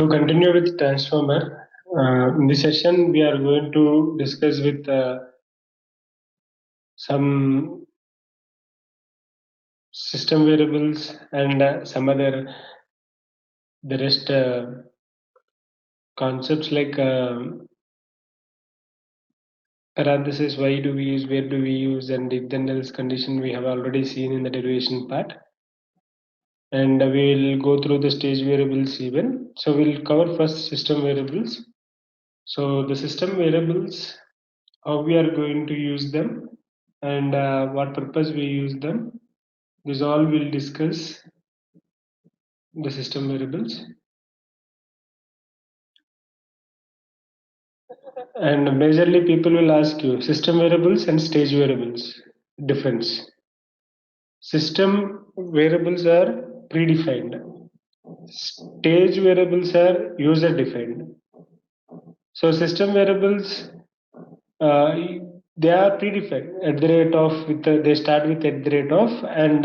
So continue with transformer. In this session, we are going to discuss with some system variables and some other the rest concepts like parenthesis. Why do we use? Where do we use? And if then else condition we have already seen in the derivation part. And we will go through the stage variables even. So we'll cover first system variables. So the system variables, how we are going to use them and what purpose we use them. This all we'll discuss the system variables. And majorly people will ask you system variables and stage variables difference. System variables are predefined. Stage variables are user defined. So system variables they are predefined at the rate of they start with at the rate of and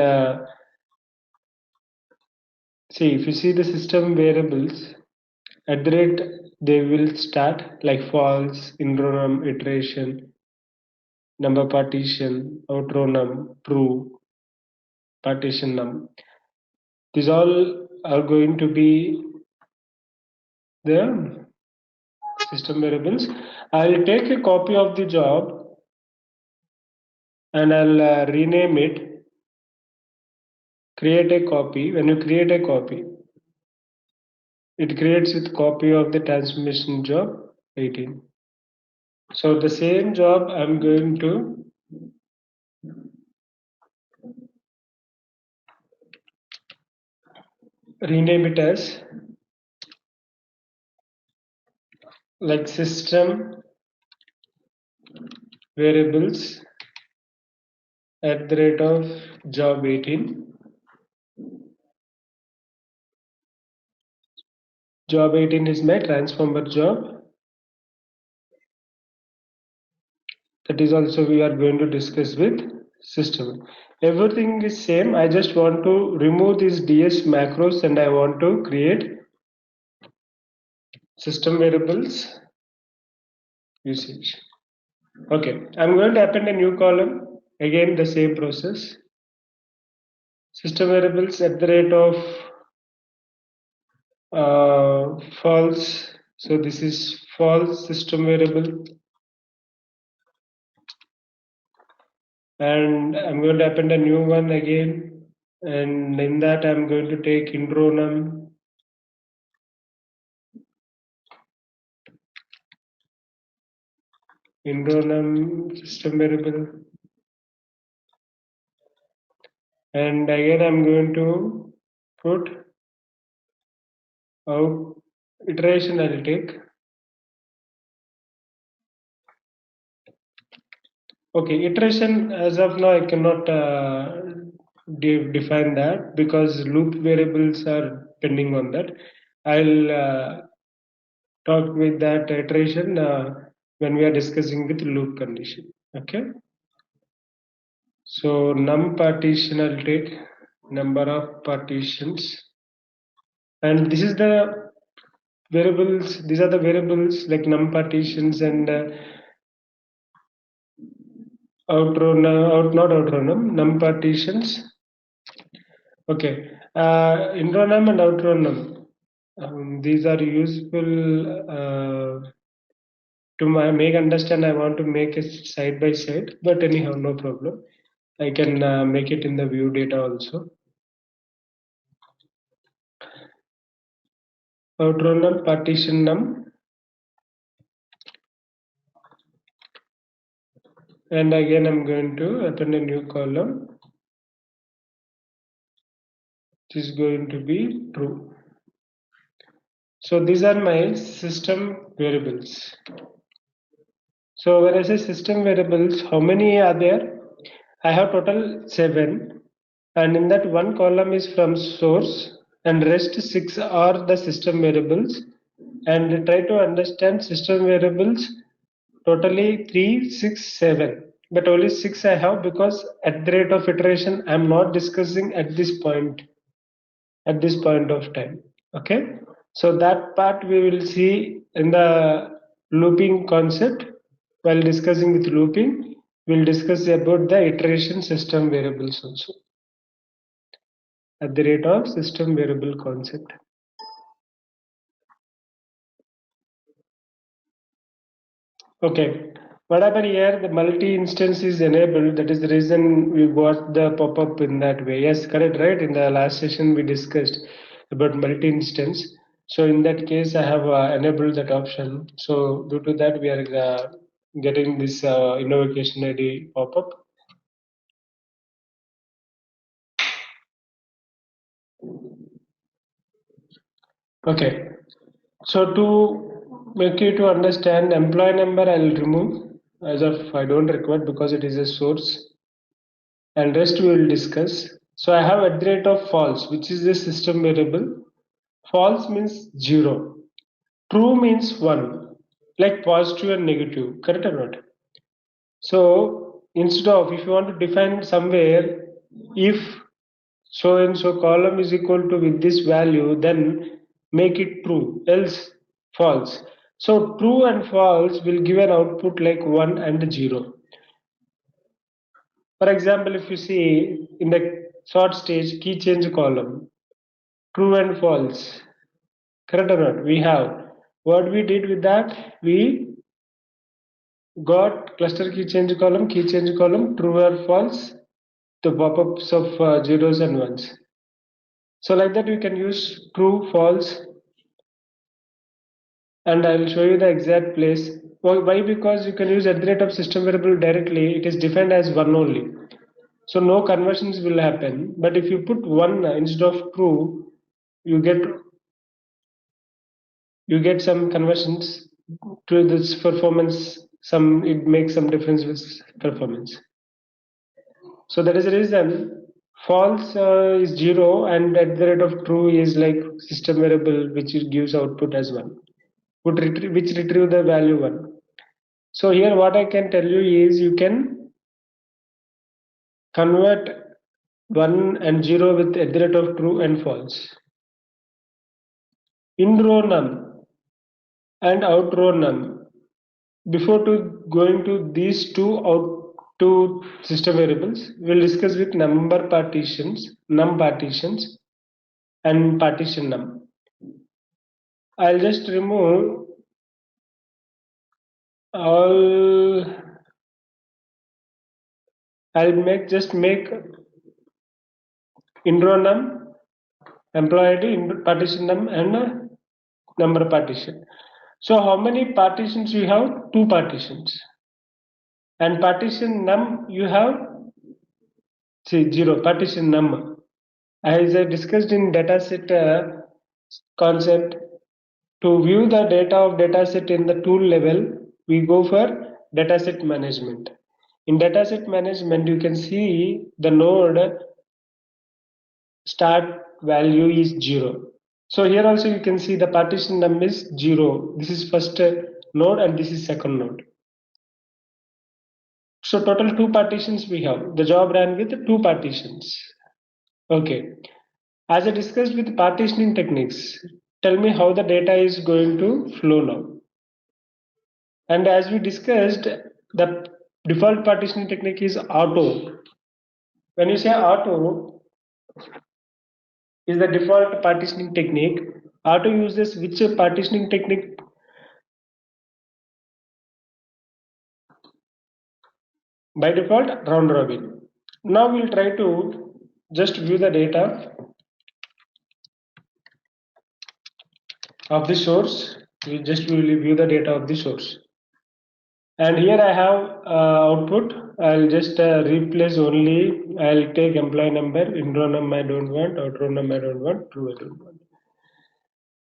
see if you see the system variables at the rate they will start like false, inronum, iteration, number partition, outronum, true, partition num. These all are going to be the system variables. I'll take a copy of the job and I'll rename it. Create a copy. When you create a copy, it creates with copy of the transformation job 18. So the same job I'm going to rename it as like system variables at the rate of job 18. Job 18 is my transformer job. That is also we are going to discuss with system. Everything is same. I just want to remove these DS macros and I want to create system variables usage. Okay, I'm going to append a new column. Again, the same process. System variables at the rate of false. So this is false system variable. And I'm going to append a new one again. And in that, I'm going to take inronum. Inronum system variable. And again, I'm going to put out iteration I'll take. Okay, iteration as of now I cannot define that because loop variables are depending on that. I'll talk with that iteration when we are discussing with loop condition. Okay. So num partition I'll take number of partitions, and this is the variables. These are the variables like num partitions and num partitions. Okay, intronum and outronum. These are useful to make understand. I want to make it side by side, but anyhow, no problem. I can make it in the view data also. Outronum partition num. And again, I'm going to append a new column. This is going to be true. So these are my system variables. So when I say system variables, how many are there? I have total 7, and in that one column is from source, and rest 6 are the system variables. And try to understand system variables. Totally 3, 6, 7, but only 6 I have because at the rate of iteration I'm not discussing at this point of time. Okay. So that part we will see in the looping concept. While discussing with looping, we'll discuss about the iteration system variables also at the rate of system variable concept. Okay, what happened here? The multi-instance is enabled. That is the reason we got the pop-up in that way. Yes, correct, right? In the last session we discussed about multi-instance. So in that case, I have enabled that option. So due to that, we are getting this invocation ID pop-up. Okay. So to make you to understand, employee number I'll remove as of I don't require because it is a source, and rest we will discuss. So I have at the rate of false, which is the system variable. False means 0. True means 1, like positive and negative. Correct or not? So instead of, if you want to define somewhere, if so and so column is equal to with this value, then make it true, else false. So true and false will give an output like 1 and 0. For example, if you see in the sort stage key change column, true and false, correct or not? We have what we did with that, we got cluster key change column, true or false, the pop-ups of zeros and ones. So like that we can use true, false, and I will show you the exact place. Why? Because you can use at the rate of system variable directly. It is defined as 1 only. So no conversions will happen. But if you put 1 instead of true, you get some conversions to this performance. Some it makes some difference with performance. So that is the reason false is 0 and at the rate of true is like system variable which gives output as 1. Which retrieve the value 1. So here what I can tell you is you can convert 1 and 0 with at the rate of true and false. In row num and out row num. Before to going to these two system variables, we'll discuss with num partitions and partition num. I'll just remove all. I'll make intro num, employee ID, partition num, and number partition. So how many partitions you have? Two partitions. And partition num you have, see, 0 partition num. As I discussed in dataset concept, to view the data of dataset in the tool level, we go for dataset management. In dataset management, you can see the node start value is 0. So here also you can see the partition num is 0. This is first node and this is second node. So total 2 partitions we have. The job ran with 2 partitions. Okay. As I discussed with partitioning techniques, tell me how the data is going to flow now. And as we discussed, the default partitioning technique is auto. When you say auto is the default partitioning technique, auto uses which partitioning technique? By default, round robin. Now we'll try to just view the data of the source. We just will view the data of the source. And here I have output. I'll just replace only. I'll take employee number. In row num I don't want. Out row num I don't want. True I don't want.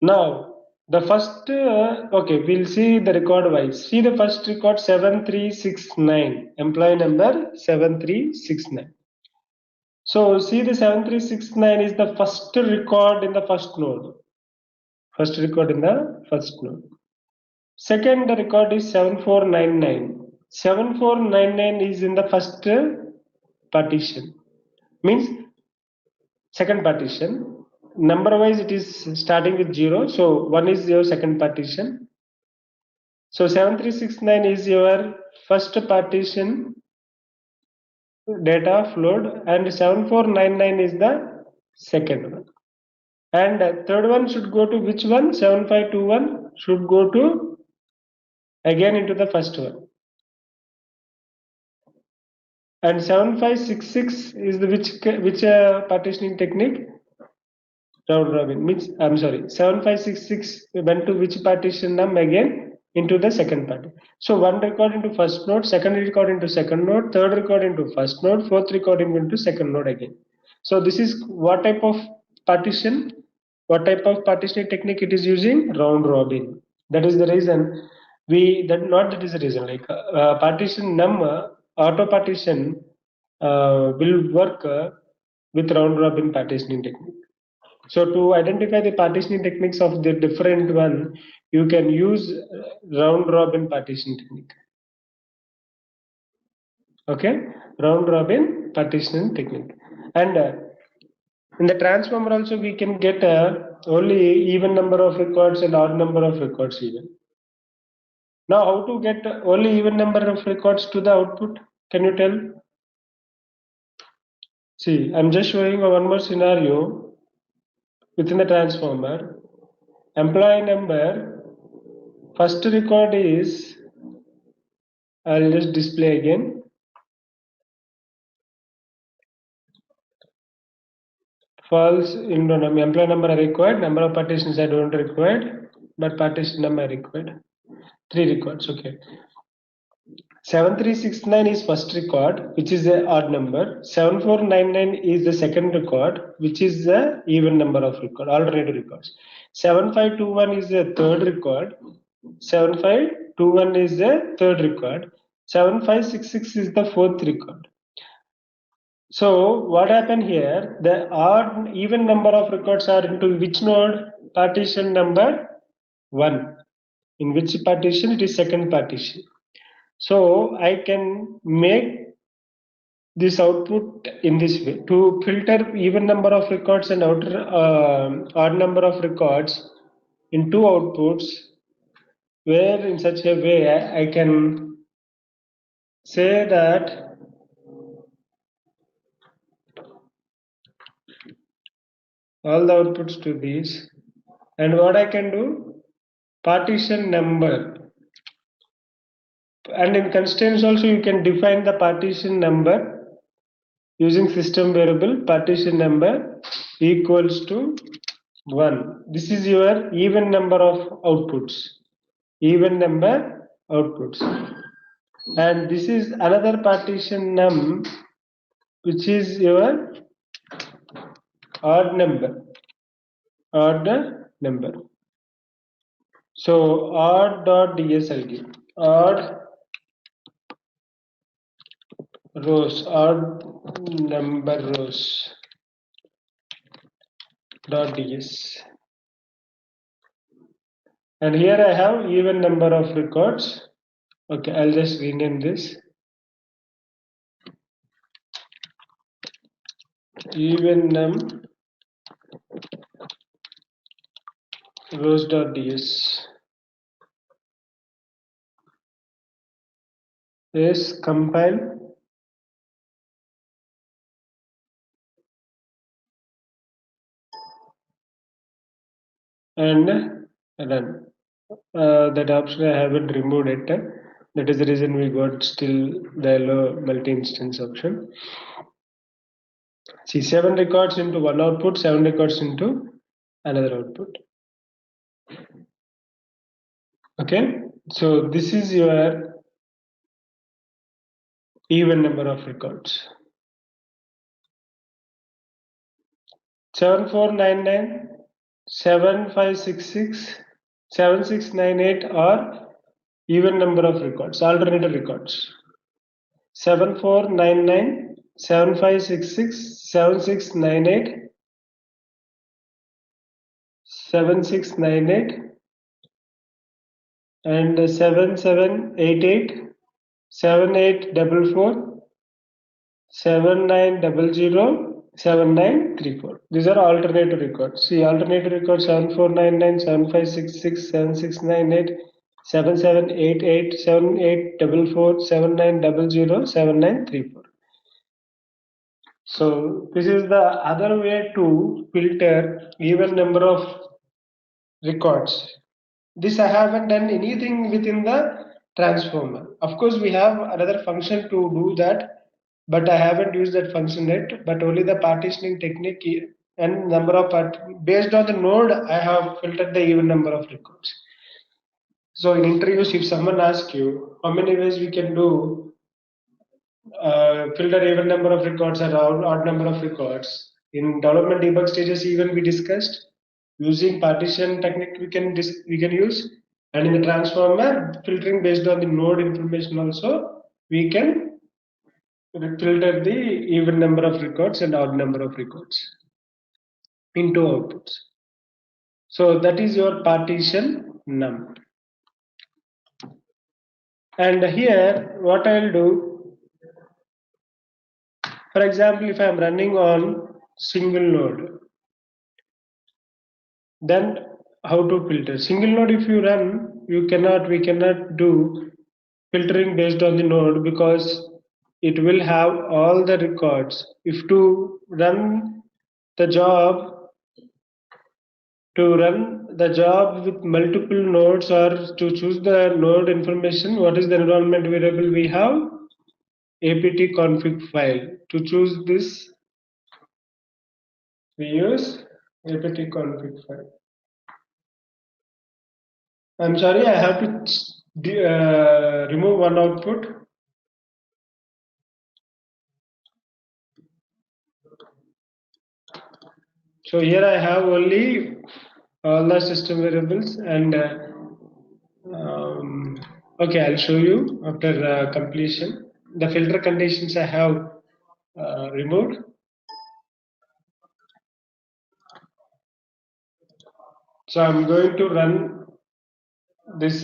Now the first. Okay, we'll see the record wise. See the first record 7369. Employee number 7369. So see the 7369 is the first record in the first node. First record in the first node. Second record is 7499. 7499 is in the first partition. Means second partition. number wise it is starting with 0. So 1 is your second partition. So 7369 is your first partition data flowed, and 7499 is the second one. And third one should go to which one? 7521 should go to again into the first one. And 7566 is the which partitioning technique? Round robin. Which, I'm sorry, 7566 went to which partition num again? Into the second part. So one record into first node, second record into second node, third record into first node, fourth recording into second node again. So this is what type of partition, what type of partitioning technique it is using? Round robin. That is the reason that is the reason, like partition num auto partition will work with round robin partitioning technique. So to identify the partitioning techniques of the different one, you can use round robin partition technique. Okay, round robin partitioning technique. And in the transformer also we can get only even number of records and odd number of records even. Now how to get only even number of records to the output? Can you tell? See, I'm just showing one more scenario within the transformer. Employee number, first record is, I'll just display again. False in employee number are required, number of partitions I don't required, but partition number are required. 3 records, okay. 7369 is first record, which is the odd number. 7499 is the second record, which is the even number of record, alternative records. 7521 is the third record. 7521 is the third record. 7566 is the fourth record. So what happened here? The odd even number of records are into which node? Partition number 1. In which partition? It is second partition. So I can make this output in this way to filter even number of records and odd number of records in two outputs, where in such a way I can say that all the outputs to these, and what I can do, partition number, and in constraints also you can define the partition number using system variable partition number equals to 1. This is your even number of outputs, even number outputs, and this is another partition num which is your odd number, odd number. So odd dot ds I'll give odd rows, odd number rows dot ds, and here I have even number of records. Okay, I'll just rename this even num rows dot ds. Yes, compile and run. That option I haven't removed it. That is the reason we got still the yellow multi-instance option. See, 7 records into one output, 7 records into another output. Okay, so this is your even number of records. 7499, 7566, 7698 are even number of records, alternative records. 7499, 7566, 7698, 7698, and 7788, 7844, 7900, 7934. These are alternative records. See, alternative records 7499, 7566, 7698, 7788, 7844, 7900, 7934. So this is the other way to filter even number of records. This I haven't done anything within the transformer. Of course, we have another function to do that, but I haven't used that function yet. But only the partitioning technique and number of based on the node, I have filtered the even number of records. So in interviews, if someone asks you how many ways we can do filter even number of records or odd number of records. In development debug stages, even we discussed using partition technique we can use, and in the transformer filtering based on the node information also we can filter the even number of records and odd number of records into outputs. So that is your partition num. And here what I'll do, for example, if I'm running on single node, then how to filter single node? If you run, we cannot do filtering based on the node because it will have all the records. If to run the job with multiple nodes, or to choose the node information, what is the environment variable we have? Apt config file. To choose this, we use apt config file. I'm sorry, I have to remove one output. So here I have only all the system variables, and okay, I'll show you after completion. The filter conditions I have removed. So I'm going to run this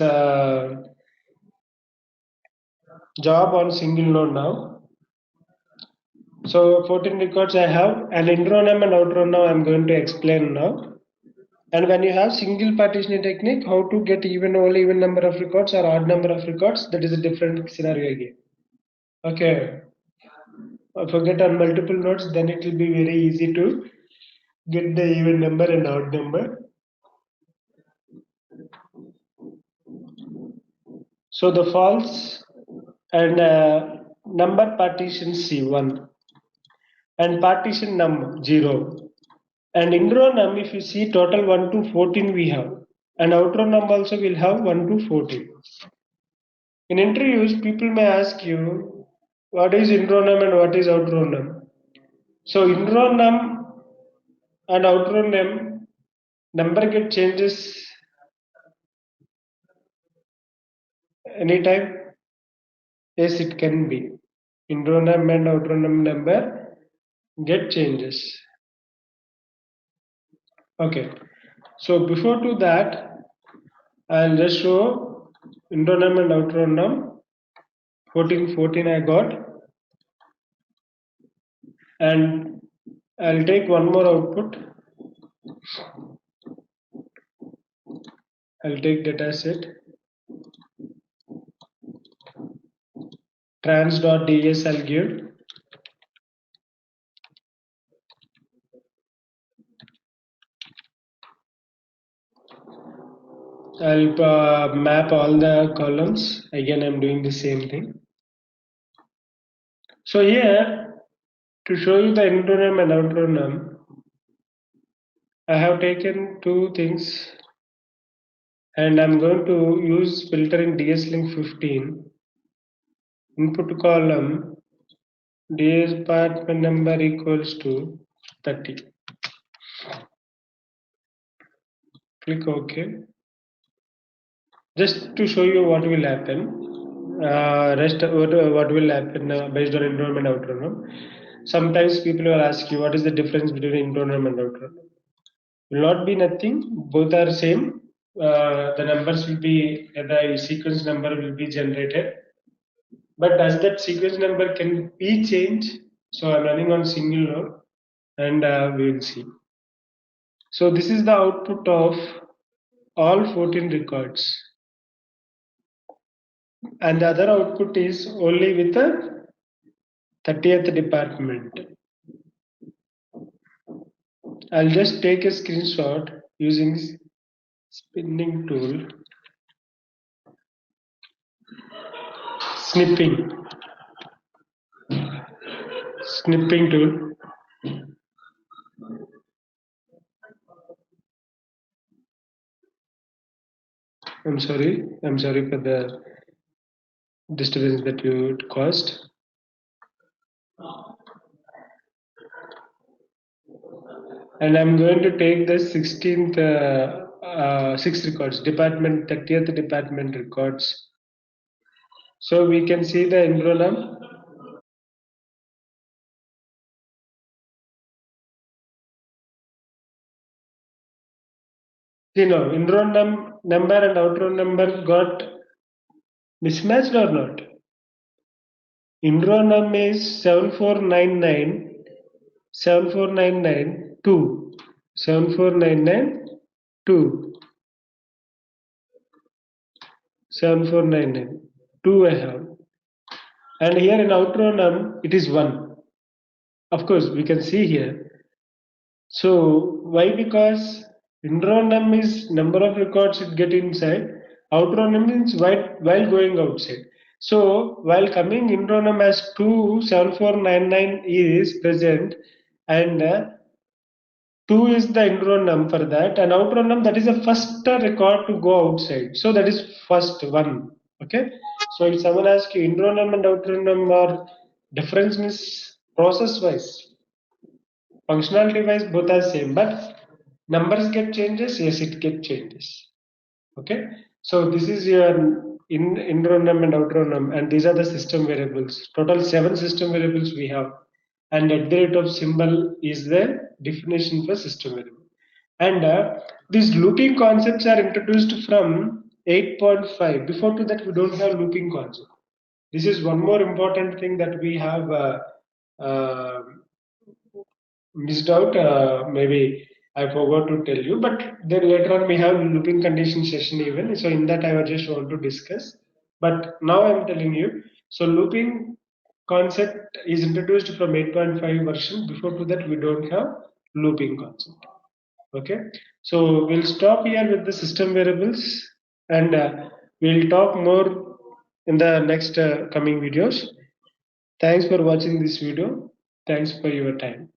job on single node now. So 14 records I have, and intronum and outronum I'm going to explain now. And when you have single partitioning technique, how to get even number of records or odd number of records, that is a different scenario again. Okay. Forget on multiple nodes, then it will be very easy to get the even number and odd number. So the false and number partition C1 and partition num 0. And intro num, if you see total 1 to 14 we have, and outro num also will have 1 to 14. In interviews, people may ask you what is intro num and what is outro num. So intro num and outro num number get changes anytime. Yes, it can be. Intro num and outro num number get changes. Okay. So before to that, I'll just show intro num and outro num. 14 I got, and I'll take one more output. I'll take dataset trans.ds. I'll give. I'll map all the columns. Again, I'm doing the same thing. So here, to show you the intro num and outro num, I have taken two things, and I'm going to use filter in DSLink 15. Input column DS department number equals to 30. Click OK. Just to show you what will happen. What will happen based on intro num and outro num. Sometimes people will ask you what is the difference between intro num and outro num. Will not be nothing. Both are same. The numbers will be, the sequence number will be generated. But does that sequence number can be changed? So I'm running on single node. and we will see. So this is the output of all 14 records, and the other output is only with the 30th department. I'll just take a screenshot using spinning tool, snipping tool. I'm sorry for the disturbance that you caused. And I'm going to take the 16th, 6 records, department, 30th department records. So we can see the enrollment. You know, enrollment number and outroll number got mismatched or not? Enrollment is 7499, 74992, 74992, 74992 I have. And here in outroll it is 1. Of course, we can see here. So why? Because inronum is number of records it get inside. Outronum means while going outside. So while coming inronum as 27499 is present, and 2 is the inronum for that, and outronum, that is the first record to go outside. So that is first one. Okay. So if someone asks you inronum and outronum are difference means process wise. Functionality wise both are same, but numbers get changes. Yes, it get changes. Okay, so this is your inronum and outronum, and these are the system variables. Total 7 system variables we have, and at the rate of symbol is the definition for system variable. And these looping concepts are introduced from 8.5. Before to that, we don't have looping concept. This is one more important thing that we have uh, missed out. Maybe I forgot to tell you, but then later on we have looping condition session even. So in that I just want to discuss. But now I'm telling you. So looping concept is introduced from 8.5 version. Before to that we don't have looping concept. Okay. So we'll stop here with the system variables, and we'll talk more in the next coming videos. Thanks for watching this video. Thanks for your time.